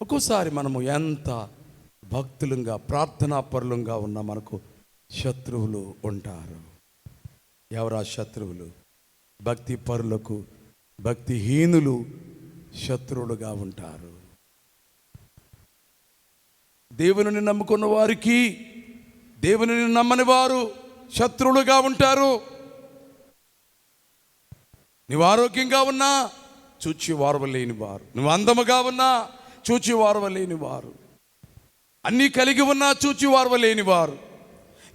ఒక్కోసారి మనము ఎంత భక్తులంగా ప్రార్థనాపరులంగా ఉన్న మనకు శత్రువులు ఉంటారు. ఎవరా శత్రువులు? భక్తి పరులకు భక్తిహీనులు శత్రువులుగా ఉంటారు. దేవునిని నమ్ముకున్న వారికి దేవునిని నమ్మని వారు శత్రువులుగా ఉంటారు. నువ్వు ఆరోగ్యంగా ఉన్నా చూచి వారవలేని వారు, నువ్వు అందముగా ఉన్నా చూచి వారవలేని వారు, అన్నీ కలిగి ఉన్నా చూచి వారవలేని వారు,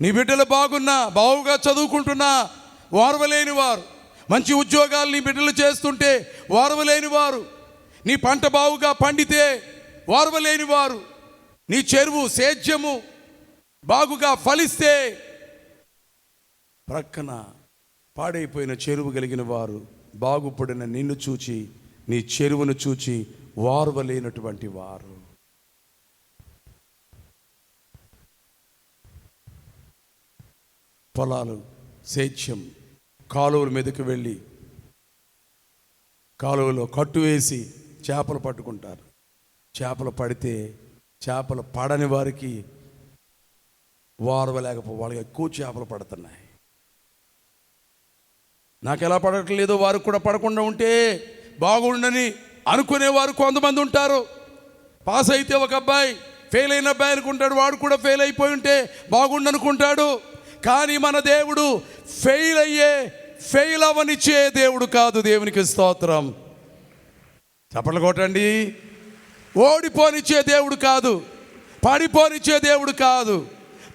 నీ బిడ్డలు బాగున్నా బావుగా చదువుకుంటున్నా వారవలేని వారు, మంచి ఉద్యోగాలు నీ బిడ్డలు చేస్తుంటే వారవలేని వారు, నీ పంట బావుగా పండితే వారవలేని వారు, నీ చెరువు సేద్యము బాగుగా ఫలిస్తే ప్రక్కన పాడైపోయిన చెరువు కలిగిన వారు బాగుపడిన నిన్ను చూచి నీ చెరువును చూచి వారవలేనటువంటి వారు. పొలాలు సేద్యం కాలువల మీదకి వెళ్ళి కాలువలో కట్టు వేసి చేపలు పట్టుకుంటారు. చేపలు పడితే చేపలు పడని వారికి వారవలేకపో వాళ్ళకి ఎక్కువ చేపలు పడుతున్నాయి. నాకు ఎలా పడట్లేదో వారికి కూడా పడకుండా ఉంటే బాగుండని అనుకునేవారు కొంతమంది ఉంటారు. పాస్ అయితే ఒక అబ్బాయి, ఫెయిల్ అయిన అబ్బాయి అనుకుంటాడు, వాడు కూడా ఫెయిల్ అయిపోయి ఉంటే బాగుండనుకుంటాడు. కానీ మన దేవుడు ఫెయిల్ అవనిచ్చే దేవుడు కాదు. దేవునికి స్తోత్రం. చప్పట్లు కొట్టండి. ఓడిపోనిచ్చే దేవుడు కాదు, పడిపోనిచ్చే దేవుడు కాదు.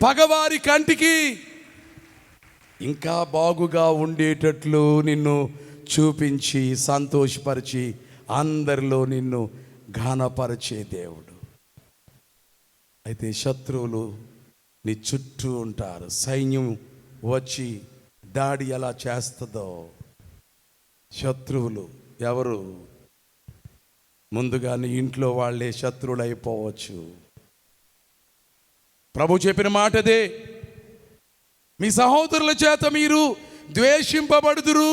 పగవారి కంటికి ఇంకా బాగుగా ఉండేటట్లు నిన్ను చూపించి సంతోషపరిచి అందరిలో నిన్ను ఘనపరిచే దేవుడు. అయితే శత్రువులు నీ చుట్టూ ఉంటారు. సైన్యం వచ్చి దాడి ఎలా చేస్తుందో శత్రువులు ఎవరు? ముందుగా నీ ఇంట్లో వాళ్ళే శత్రువులు అయిపోవచ్చు. ప్రభు చెప్పిన మాటదే, మీ సహోదరుల చేత మీరు ద్వేషింపబడుదురు.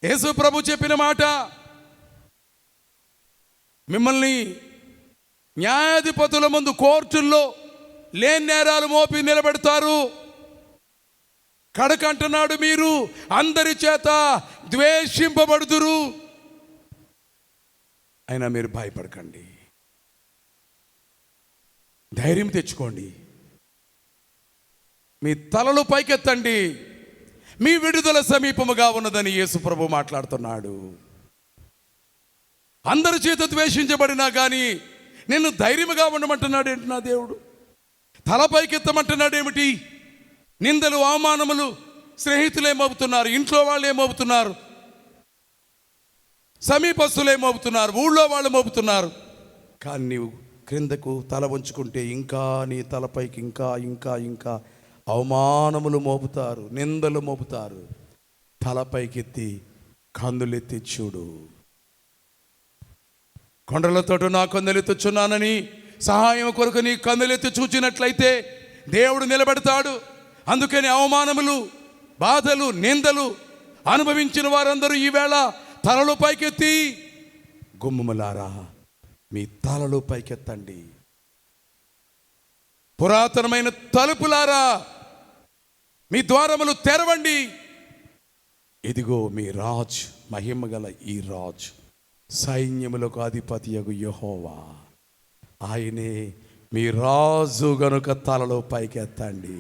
యేసు ప్రభు చెప్పిన మాట, మిమ్మల్ని న్యాయాధిపతుల ముందు కోర్టుల్లో లేని నేరాలు మోపి నిలబెడతారు. కడకంటున్నాడు, మీరు అందరి చేత ద్వేషింపబడుదురు. అయినా మీరు భయపడకండి, ధైర్యం తెచ్చుకోండి, మీ తలలు పైకెత్తండి, మీ విడుదల సమీపముగా ఉన్నదని యేసు ప్రభు మాట్లాడుతున్నాడు. అందరి చేత ద్వేషించబడినా కానీ నిన్ను ధైర్యముగా ఉండమంటున్నాడు ఏంటి నా దేవుడు? తల పైకెత్తమంటున్నాడు ఏమిటి? నిందలు అవమానములు స్నేహితులు ఏమవుతున్నారు, ఇంట్లో వాళ్ళు ఏమవుతున్నారు, సమీపస్తులు ఏమవుతున్నారు, ఊళ్ళో వాళ్ళు మోపుతున్నారు. కానీ నీవు క్రిందకు తల వంచుకుంటే ఇంకా నీ తలపైకి ఇంకా ఇంకా ఇంకా అవమానములు మోపుతారు, నిందలు మోపుతారు. తలపైకెత్తి కందులెత్తి చూడు. కొండలతోటి నా కందులెత్తుచున్నానని సహాయం కొరకు నీ కందులెత్తి చూచినట్లయితే దేవుడు నిలబెడతాడు. అందుకని అవమానములు, బాధలు, నిందలు అనుభవించిన వారందరూ ఈవేళ తలలు పైకెత్తి, గుమ్మములారా మీ తలలు పైకెత్తండి, పురాతనమైన తలుపులారా మీ ద్వారములు తెరవండి. ఇదిగో మీ రాజు, మహిమగల ఈ రాజు, సైన్యములకు అధిపతియగు యెహోవా, ఆయనే మీ రాజు గనుక తలలో పైకెత్తండి.